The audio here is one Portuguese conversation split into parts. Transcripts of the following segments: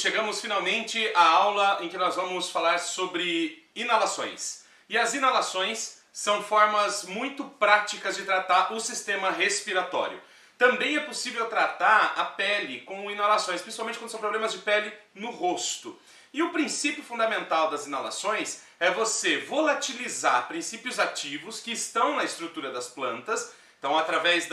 chegamos finalmente à aula em que nós vamos falar sobre inalações. E as inalações são formas muito práticas de tratar o sistema respiratório. Também é possível tratar a pele com inalações, principalmente quando são problemas de pele no rosto. E o princípio fundamental das inalações é você volatilizar princípios ativos que estão na estrutura das plantas. Então, através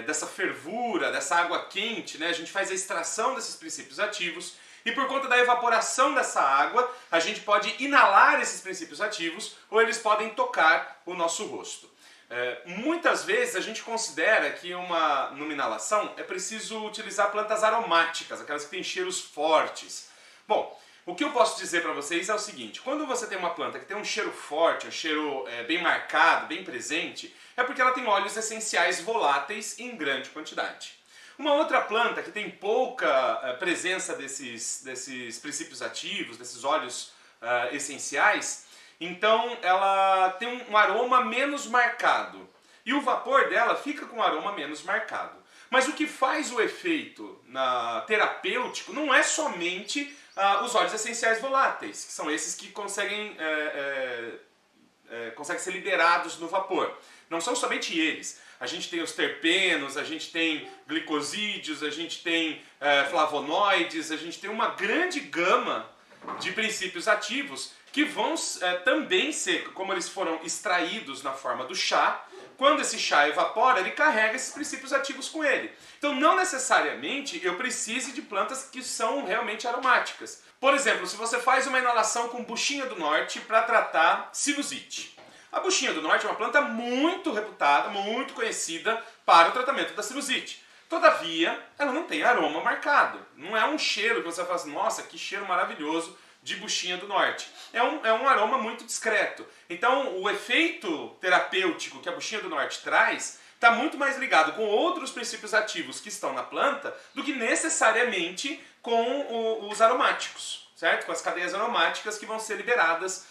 dessa fervura, dessa água quente, né, a gente faz a extração desses princípios ativos e por conta da evaporação dessa água, a gente pode inalar esses princípios ativos ou eles podem tocar o nosso rosto. Muitas vezes a gente considera que numa inalação é preciso utilizar plantas aromáticas, aquelas que têm cheiros fortes. Bom, o que eu posso dizer para vocês é o seguinte: quando você tem uma planta que tem um cheiro forte, um cheiro bem marcado, bem presente, é porque ela tem óleos essenciais voláteis em grande quantidade. Uma outra planta que tem pouca presença desses princípios ativos, desses óleos essenciais, então ela tem um aroma menos marcado. E o vapor dela fica com um aroma menos marcado. Mas o que faz o efeito terapêutico não é somente os óleos essenciais voláteis, que são esses que conseguem ser liberados no vapor. Não são somente eles. A gente tem os terpenos, a gente tem glicosídeos, a gente tem flavonoides, a gente tem uma grande gama de princípios ativos que vão também ser, como eles foram extraídos na forma do chá, quando esse chá evapora, ele carrega esses princípios ativos com ele. Então não necessariamente eu precise de plantas que são realmente aromáticas. Por exemplo, se você faz uma inalação com buchinha do norte para tratar sinusite. A buchinha do norte é uma planta muito reputada, muito conhecida para o tratamento da sinusite. Todavia, ela não tem aroma marcado. Não é um cheiro que você vai falar assim, nossa, que cheiro maravilhoso de buchinha do norte. É um aroma muito discreto. Então, o efeito terapêutico que a buchinha do norte traz está muito mais ligado com outros princípios ativos que estão na planta do que necessariamente com os aromáticos, certo? Com as cadeias aromáticas que vão ser liberadas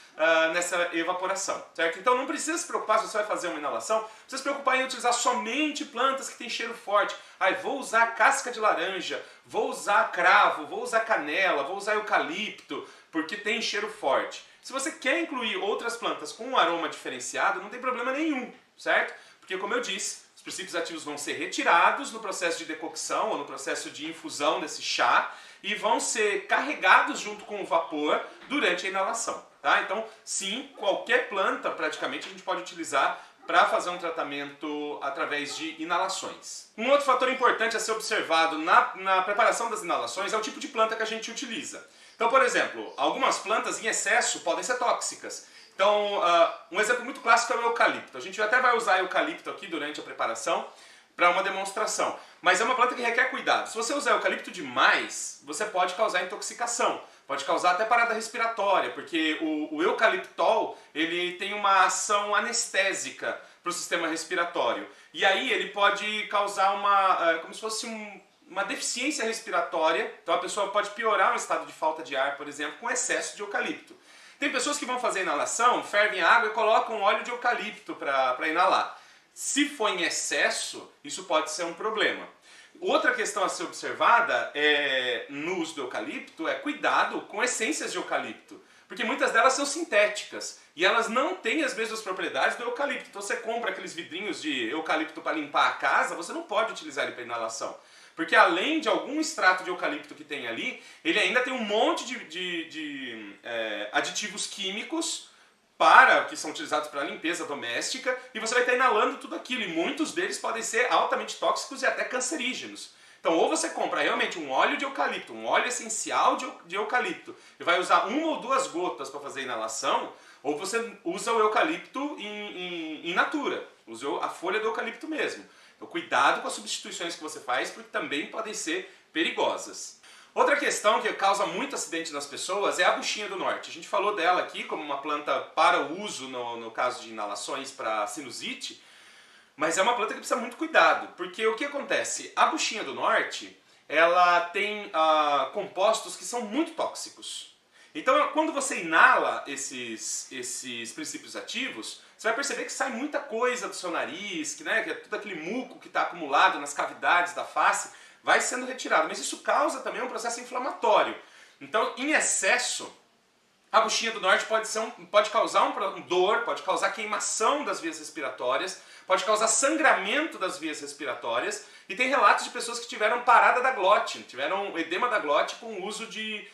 nessa evaporação, certo? Então não precisa se preocupar se você vai fazer uma inalação, não precisa se preocupar em utilizar somente plantas que têm cheiro forte. Vou usar casca de laranja, vou usar cravo, vou usar canela, vou usar eucalipto, porque tem cheiro forte. Se você quer incluir outras plantas com um aroma diferenciado, não tem problema nenhum, certo? Porque, como eu disse, os princípios ativos vão ser retirados no processo de decocção ou no processo de infusão desse chá e vão ser carregados junto com o vapor durante a inalação. Tá? Então, sim, qualquer planta praticamente a gente pode utilizar para fazer um tratamento através de inalações. Um outro fator importante a ser observado na preparação das inalações é o tipo de planta que a gente utiliza. Então, por exemplo, algumas plantas em excesso podem ser tóxicas. Então, um exemplo muito clássico é o eucalipto. A gente até vai usar eucalipto aqui durante a preparação para uma demonstração. Mas é uma planta que requer cuidado. Se você usar eucalipto demais, você pode causar intoxicação. Pode causar até parada respiratória, porque o eucaliptol ele tem uma ação anestésica para o sistema respiratório. E aí ele pode causar como se fosse uma deficiência respiratória. Então a pessoa pode piorar um estado de falta de ar, por exemplo, com excesso de eucalipto. Tem pessoas que vão fazer inalação, fervem água e colocam óleo de eucalipto para inalar. Se for em excesso, isso pode ser um problema. Outra questão a ser observada no uso do eucalipto é cuidado com essências de eucalipto, porque muitas delas são sintéticas e elas não têm as mesmas propriedades do eucalipto. Então você compra aqueles vidrinhos de eucalipto para limpar a casa, você não pode utilizar ele para inalação, porque além de algum extrato de eucalipto que tem ali, ele ainda tem um monte de aditivos químicos que são utilizados para limpeza doméstica, e você vai estar inalando tudo aquilo, e muitos deles podem ser altamente tóxicos e até cancerígenos. Então, ou você compra realmente um óleo de eucalipto, um óleo essencial de eucalipto, e vai usar 1 ou 2 gotas para fazer a inalação, ou você usa o eucalipto in natura, usa a folha do eucalipto mesmo. Então, cuidado com as substituições que você faz, porque também podem ser perigosas. Outra questão que causa muito acidente nas pessoas é a buchinha do norte. A gente falou dela aqui como uma planta para o uso no caso de inalações para sinusite, mas é uma planta que precisa muito cuidado, porque o que acontece? A buchinha do norte, ela tem compostos que são muito tóxicos. Então, quando você inala esses princípios ativos, você vai perceber que sai muita coisa do seu nariz, que é todo aquele muco que está acumulado nas cavidades da face, vai sendo retirado, mas isso causa também um processo inflamatório. Então, em excesso, a buchinha do norte pode causar dor, pode causar queimação das vias respiratórias, pode causar sangramento das vias respiratórias, e tem relatos de pessoas que tiveram parada da glote, tiveram edema da glote com o uso de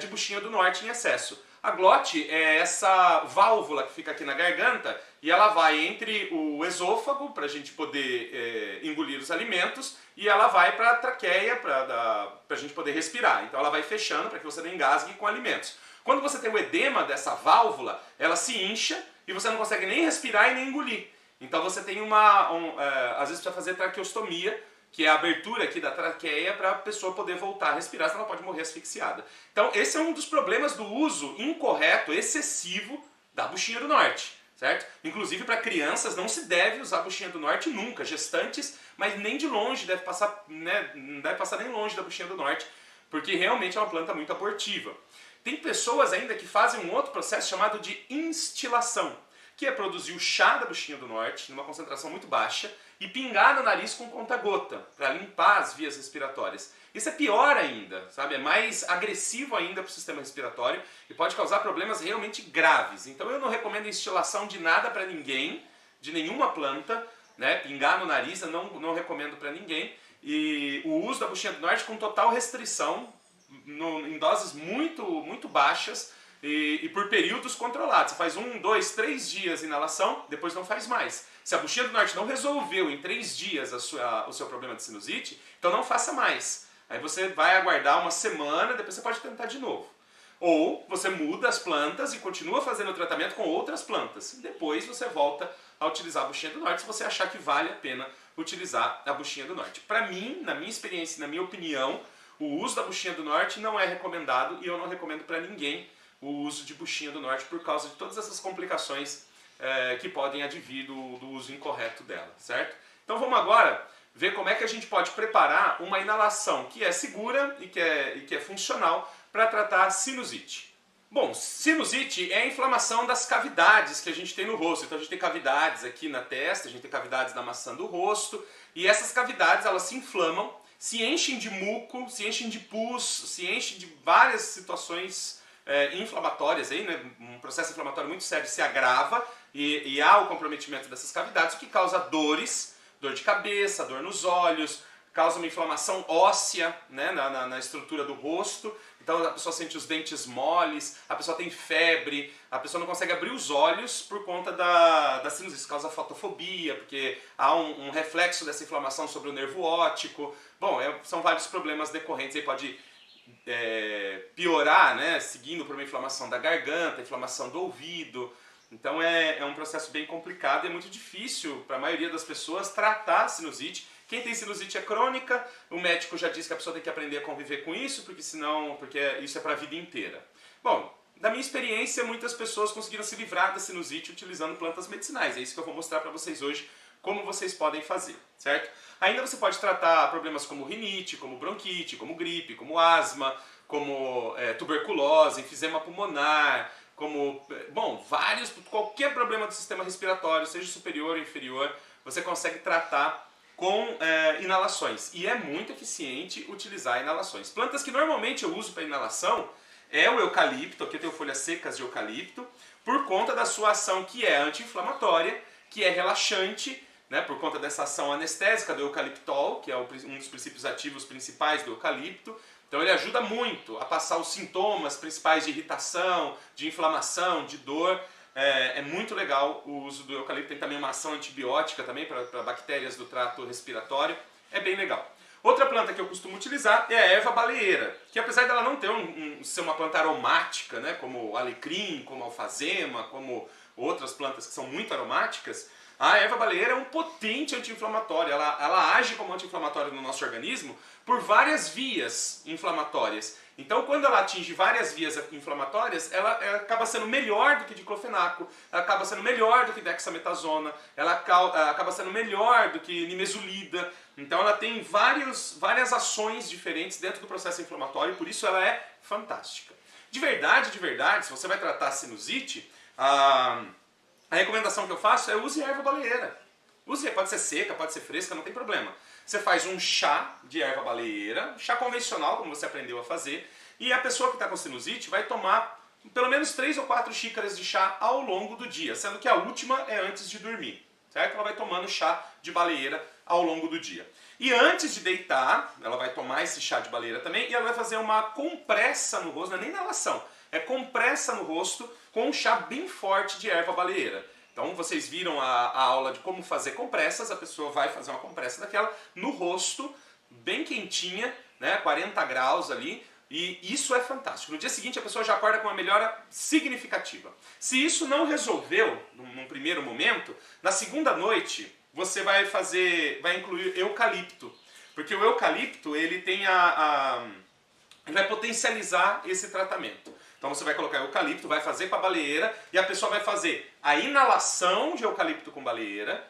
buchinha do norte em excesso. A glote é essa válvula que fica aqui na garganta e ela vai entre o esôfago para a gente poder engolir os alimentos e ela vai para a traqueia para a gente poder respirar. Então ela vai fechando para que você não engasgue com alimentos. Quando você tem o edema dessa válvula, ela se incha e você não consegue nem respirar e nem engolir. Então você tem às vezes precisa fazer traqueostomia, que é a abertura aqui da traqueia para a pessoa poder voltar a respirar, senão ela pode morrer asfixiada. Então esse é um dos problemas do uso incorreto, excessivo da buchinha do norte, certo? Inclusive para crianças não se deve usar a buchinha do norte nunca, gestantes, mas nem de longe deve passar, né, não deve passar nem longe da buchinha do norte, porque realmente é uma planta muito abortiva. Tem pessoas ainda que fazem um outro processo chamado de instilação, que é produzir o chá da buchinha do norte, numa concentração muito baixa, e pingar no nariz com conta-gota, para limpar as vias respiratórias. Isso é pior ainda, sabe? É mais agressivo ainda para o sistema respiratório e pode causar problemas realmente graves. Então eu não recomendo instilação de nada para ninguém, de nenhuma planta, né? Pingar no nariz eu não recomendo para ninguém. E o uso da buchinha do norte com total restrição, em doses muito, muito baixas, e por períodos controlados. Você faz 1, 2, 3 dias de inalação, depois não faz mais. Se a buchinha do norte não resolveu em 3 dias o seu problema de sinusite, então não faça mais. Aí você vai aguardar uma semana, depois você pode tentar de novo. Ou você muda as plantas e continua fazendo o tratamento com outras plantas. Depois você volta a utilizar a buchinha do norte se você achar que vale a pena utilizar a buchinha do norte. Para mim, na minha experiência, na minha opinião, o uso da buchinha do norte não é recomendado e eu não recomendo para ninguém o uso de buchinha do norte por causa de todas essas complicações que podem advir do uso incorreto dela, certo? Então vamos agora ver como é que a gente pode preparar uma inalação que é segura e que é funcional para tratar a sinusite. Bom, sinusite é a inflamação das cavidades que a gente tem no rosto. Então a gente tem cavidades aqui na testa, a gente tem cavidades na maçã do rosto, e essas cavidades elas se inflamam, se enchem de muco, se enchem de pus, se enchem de várias situações inflamatórias, aí, né? Um processo inflamatório muito sério se agrava e há o comprometimento dessas cavidades, o que causa dores, dor de cabeça, dor nos olhos, causa uma inflamação óssea, né, na estrutura do rosto. Então a pessoa sente os dentes moles, a pessoa tem febre, a pessoa não consegue abrir os olhos por conta da sinusite. Isso causa fotofobia, porque há um reflexo dessa inflamação sobre o nervo óptico. Bom, são vários problemas decorrentes, aí pode piorar, né, seguindo por uma inflamação da garganta, inflamação do ouvido. Então é um processo bem complicado e é muito difícil para a maioria das pessoas tratar a sinusite. Quem tem sinusite é crônica, o médico já disse que a pessoa tem que aprender a conviver com isso, porque isso é para a vida inteira. Bom, da minha experiência, muitas pessoas conseguiram se livrar da sinusite utilizando plantas medicinais. É isso que eu vou mostrar para vocês hoje, como vocês podem fazer, certo? Ainda você pode tratar problemas como rinite, como bronquite, como gripe, como asma, como tuberculose, enfisema pulmonar, qualquer problema do sistema respiratório, seja superior ou inferior, você consegue tratar com inalações. E é muito eficiente utilizar inalações. Plantas que normalmente eu uso para inalação é o eucalipto, aqui eu tenho folhas secas de eucalipto, por conta da sua ação que é anti-inflamatória, que é relaxante, né, por conta dessa ação anestésica do eucaliptol, que é um dos princípios ativos principais do eucalipto. Então ele ajuda muito a passar os sintomas principais de irritação, de inflamação, de dor. É muito legal o uso do eucalipto. Tem também uma ação antibiótica também para bactérias do trato respiratório. É bem legal. Outra planta que eu costumo utilizar é a erva baleeira, que apesar dela não ter ser uma planta aromática, né, como alecrim, como alfazema, como outras plantas que são muito aromáticas, a erva baleeira é um potente anti-inflamatório. Ela age como anti-inflamatório no nosso organismo por várias vias inflamatórias. Então, quando ela atinge várias vias inflamatórias, ela acaba sendo melhor do que diclofenaco, ela acaba sendo melhor do que dexametasona, ela acaba sendo melhor do que nimesulida. Então, ela tem várias ações diferentes dentro do processo inflamatório, por isso ela é fantástica. De verdade, se você vai tratar a sinusite, a recomendação que eu faço é use erva baleeira. Use, pode ser seca, pode ser fresca, não tem problema. Você faz um chá de erva baleeira, chá convencional, como você aprendeu a fazer, e a pessoa que está com sinusite vai tomar pelo menos 3 ou 4 xícaras de chá ao longo do dia, sendo que a última é antes de dormir, certo? Ela vai tomando chá de baleeira ao longo do dia. E antes de deitar, ela vai tomar esse chá de baleeira também e ela vai fazer uma compressa no rosto, não é nem inalação, é compressa no rosto com um chá bem forte de erva baleeira. Então vocês viram a aula de como fazer compressas, a pessoa vai fazer uma compressa daquela no rosto, bem quentinha, né, 40 graus ali, e isso é fantástico. No dia seguinte a pessoa já acorda com uma melhora significativa. Se isso não resolveu num primeiro momento, na segunda noite você vai incluir eucalipto, porque o eucalipto ele tem ele vai potencializar esse tratamento. Então você vai colocar eucalipto, vai fazer com a baleeira e a pessoa vai fazer a inalação de eucalipto com baleeira.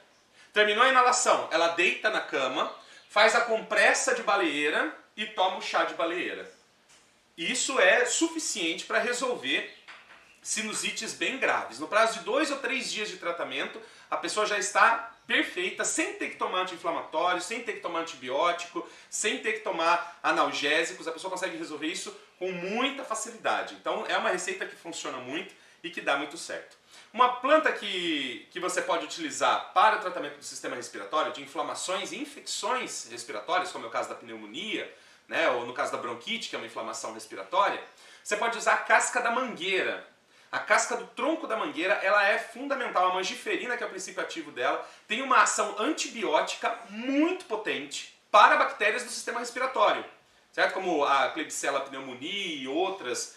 Terminou a inalação, ela deita na cama, faz a compressa de baleeira e toma o chá de baleeira. Isso é suficiente para resolver sinusites bem graves. No prazo de 2 ou 3 dias de tratamento, a pessoa já está perfeita, sem ter que tomar anti-inflamatório, sem ter que tomar antibiótico, sem ter que tomar analgésicos. A pessoa consegue resolver isso com muita facilidade. Então é uma receita que funciona muito e que dá muito certo. Uma planta que você pode utilizar para o tratamento do sistema respiratório, de inflamações e infecções respiratórias, como é o caso da pneumonia, né, ou no caso da bronquite, que é uma inflamação respiratória, você pode usar a casca da mangueira. A casca do tronco da mangueira, ela é fundamental. A mangiferina, que é o princípio ativo dela, tem uma ação antibiótica muito potente para bactérias do sistema respiratório, certo? Como a Klebsiella pneumoniae e outras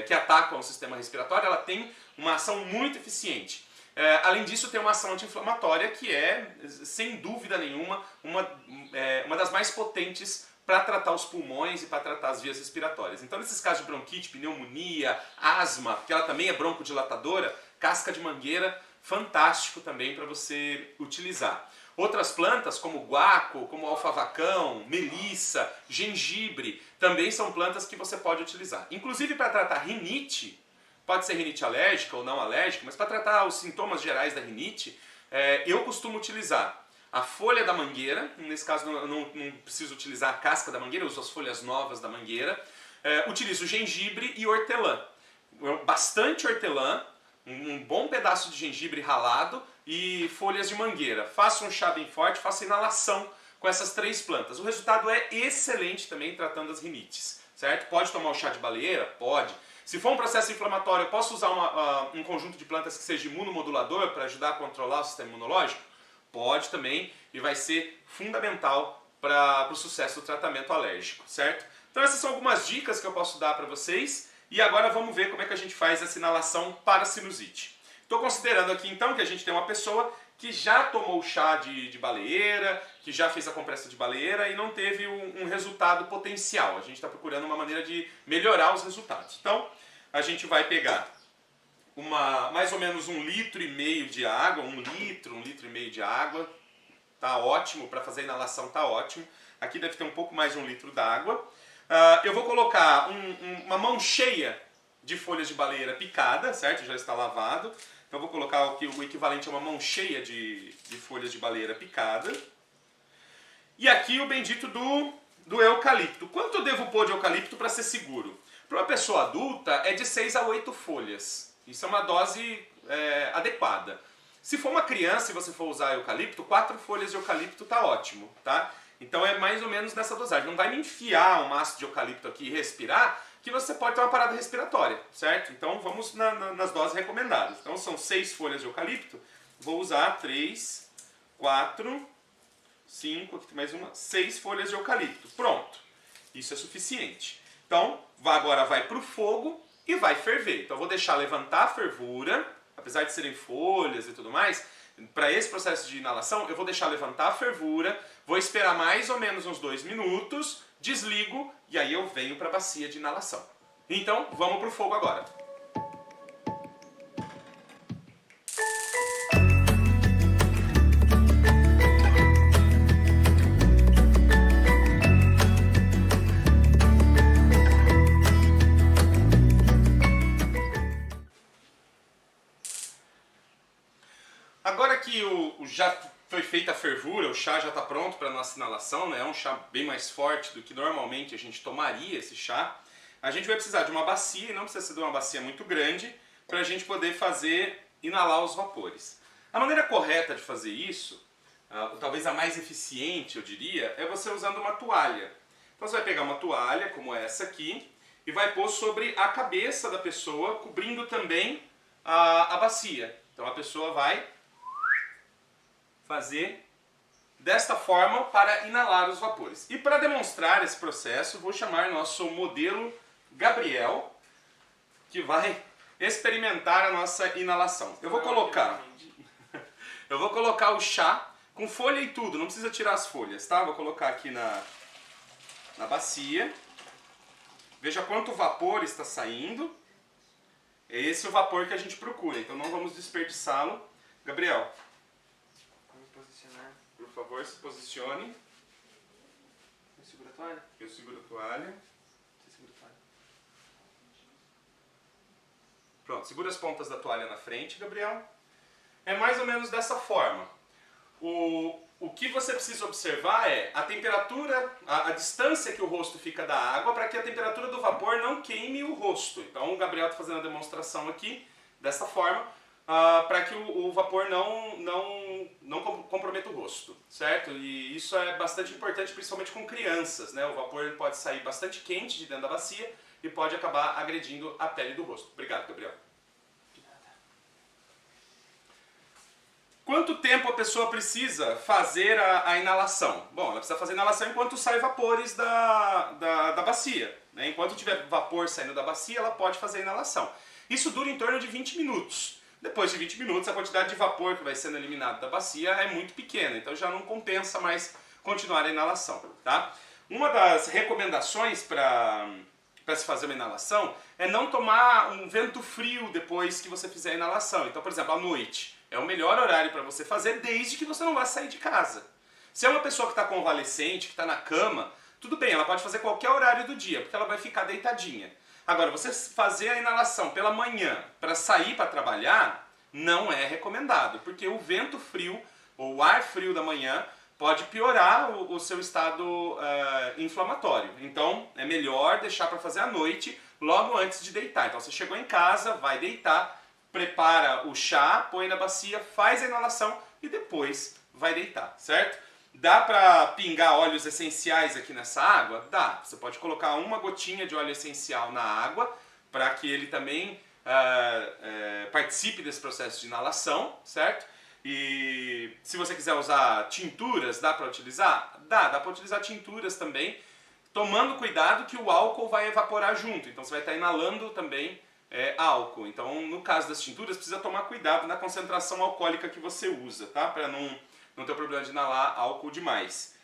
que atacam o sistema respiratório, ela tem uma ação muito eficiente. Além disso, tem uma ação anti-inflamatória que é, sem dúvida nenhuma, uma das mais potentes para tratar os pulmões e para tratar as vias respiratórias. Então, nesses casos de bronquite, pneumonia, asma, porque ela também é broncodilatadora, casca de mangueira, fantástico também para você utilizar. Outras plantas, como guaco, como alfavacão, melissa, gengibre, também são plantas que você pode utilizar. Inclusive para tratar rinite, pode ser rinite alérgica ou não alérgica, mas para tratar os sintomas gerais da rinite, eu costumo utilizar a folha da mangueira. Nesse caso não preciso utilizar a casca da mangueira, eu uso as folhas novas da mangueira. Utilizo gengibre e hortelã. Bastante hortelã, um bom pedaço de gengibre ralado e folhas de mangueira. Faço um chá bem forte, faço inalação com essas 3 plantas. O resultado é excelente também tratando as rinites, certo? Pode tomar o chá de baleeira? Pode. Se for um processo inflamatório, eu posso usar um conjunto de plantas que seja imunomodulador para ajudar a controlar o sistema imunológico? Pode também, e vai ser fundamental para o sucesso do tratamento alérgico, certo? Então essas são algumas dicas que eu posso dar para vocês, e agora vamos ver como é que a gente faz essa inalação para sinusite. Estou considerando aqui então que a gente tem uma pessoa que já tomou chá de baleeira, que já fez a compressa de baleeira e não teve um resultado potencial. A gente está procurando uma maneira de melhorar os resultados. Então a gente vai pegar mais ou menos 1,5 litro de água, 1 litro e meio de água, tá ótimo, para fazer a inalação tá ótimo. Aqui deve ter um pouco mais de 1 litro d'água. Eu vou colocar uma mão cheia de folhas de baleeira picada, certo? Já está lavado. Então eu vou colocar o equivalente a uma mão cheia de folhas de baleeira picada. E aqui o bendito do eucalipto. Quanto eu devo pôr de eucalipto para ser seguro? Para uma pessoa adulta é de 6 a 8 folhas. Isso é uma dose adequada. Se for uma criança e você for usar eucalipto, 4 folhas de eucalipto tá ótimo, tá? Então é mais ou menos nessa dosagem. Não vai me enfiar um maço de eucalipto aqui e respirar, que você pode ter uma parada respiratória, certo? Então vamos nas doses recomendadas. Então são 6 folhas de eucalipto. Vou usar 3, 4, 5, aqui tem mais uma, 6 folhas de eucalipto. Pronto. Isso é suficiente. Então agora vai para o fogo e vai ferver. Então eu vou deixar levantar a fervura, apesar de serem folhas e tudo mais, para esse processo de inalação eu vou deixar levantar a fervura, vou esperar mais ou menos uns 2 minutos, desligo e aí eu venho para a bacia de inalação. Então vamos para o fogo agora. Agora que já foi feita a fervura, o chá já está pronto para a nossa inalação, né? É um chá bem mais forte do que normalmente a gente tomaria esse chá. A gente vai precisar de uma bacia, e não precisa ser de uma bacia muito grande, para a gente poder inalar os vapores. A maneira correta de fazer isso, talvez a mais eficiente, eu diria, é você usando uma toalha. Então você vai pegar uma toalha, como essa aqui, e vai pôr sobre a cabeça da pessoa, cobrindo também a bacia. Então a pessoa vai fazer desta forma para inalar os vapores. E para demonstrar esse processo, vou chamar nosso modelo Gabriel, que vai experimentar a nossa inalação. Eu vou colocar o chá com folha e tudo, não precisa tirar as folhas, tá? Vou colocar aqui na bacia. Veja quanto vapor está saindo. É esse o vapor que a gente procura, então não vamos desperdiçá-lo. Gabriel, por favor, se posicione. Eu seguro a toalha? Eu seguro a toalha. Você segura a toalha. Pronto, segura as pontas da toalha na frente, Gabriel. É mais ou menos dessa forma. O que você precisa observar é a temperatura, a distância que o rosto fica da água para que a temperatura do vapor não queime o rosto. Então o Gabriel está fazendo a demonstração aqui, dessa forma, para que o vapor não comprometa o rosto, certo? E isso é bastante importante, principalmente com crianças, né? O vapor pode sair bastante quente de dentro da bacia e pode acabar agredindo a pele do rosto. Obrigado, Gabriel. Quanto tempo a pessoa precisa fazer a inalação? Bom, ela precisa fazer a inalação enquanto saem vapores da bacia, né? Enquanto tiver vapor saindo da bacia, ela pode fazer a inalação. Isso dura em torno de 20 minutos. Depois de 20 minutos, a quantidade de vapor que vai sendo eliminado da bacia é muito pequena, então já não compensa mais continuar a inalação, tá? Uma das recomendações para se fazer uma inalação é não tomar um vento frio depois que você fizer a inalação. Então, por exemplo, à noite. É o melhor horário para você fazer, desde que você não vá sair de casa. Se é uma pessoa que está convalescente, que está na cama, tudo bem, ela pode fazer qualquer horário do dia, porque ela vai ficar deitadinha. Agora, você fazer a inalação pela manhã para sair para trabalhar, não é recomendado, porque o vento frio, ou o ar frio da manhã, pode piorar o seu estado inflamatório. Então, é melhor deixar para fazer à noite, logo antes de deitar. Então, você chegou em casa, vai deitar, prepara o chá, põe na bacia, faz a inalação e depois vai deitar, certo? Dá para pingar óleos essenciais aqui nessa água? Dá. Você pode colocar uma gotinha de óleo essencial na água para que ele também participe desse processo de inalação, certo? E se você quiser usar tinturas, dá para utilizar? Dá para utilizar tinturas também, tomando cuidado que o álcool vai evaporar junto, então você vai estar inalando também álcool. Então, no caso das tinturas, precisa tomar cuidado na concentração alcoólica que você usa, tá? Para não ter o problema de inalar álcool demais.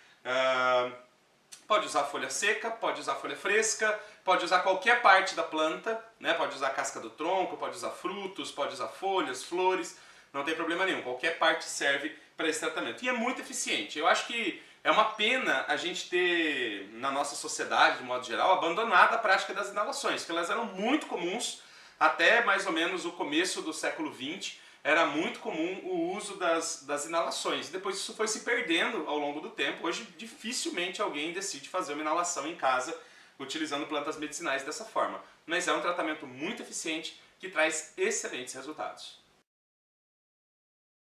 Pode usar folha seca, pode usar folha fresca, pode usar qualquer parte da planta, né? Pode usar a casca do tronco, pode usar frutos, pode usar folhas, flores, não tem problema nenhum. Qualquer parte serve para esse tratamento. E é muito eficiente. Eu acho que é uma pena a gente ter, na nossa sociedade, de modo geral, abandonado a prática das inalações, porque elas eram muito comuns. Até mais ou menos o começo do século XX era muito comum o uso das inalações. Depois isso foi se perdendo ao longo do tempo. Hoje dificilmente alguém decide fazer uma inalação em casa utilizando plantas medicinais dessa forma. Mas é um tratamento muito eficiente que traz excelentes resultados.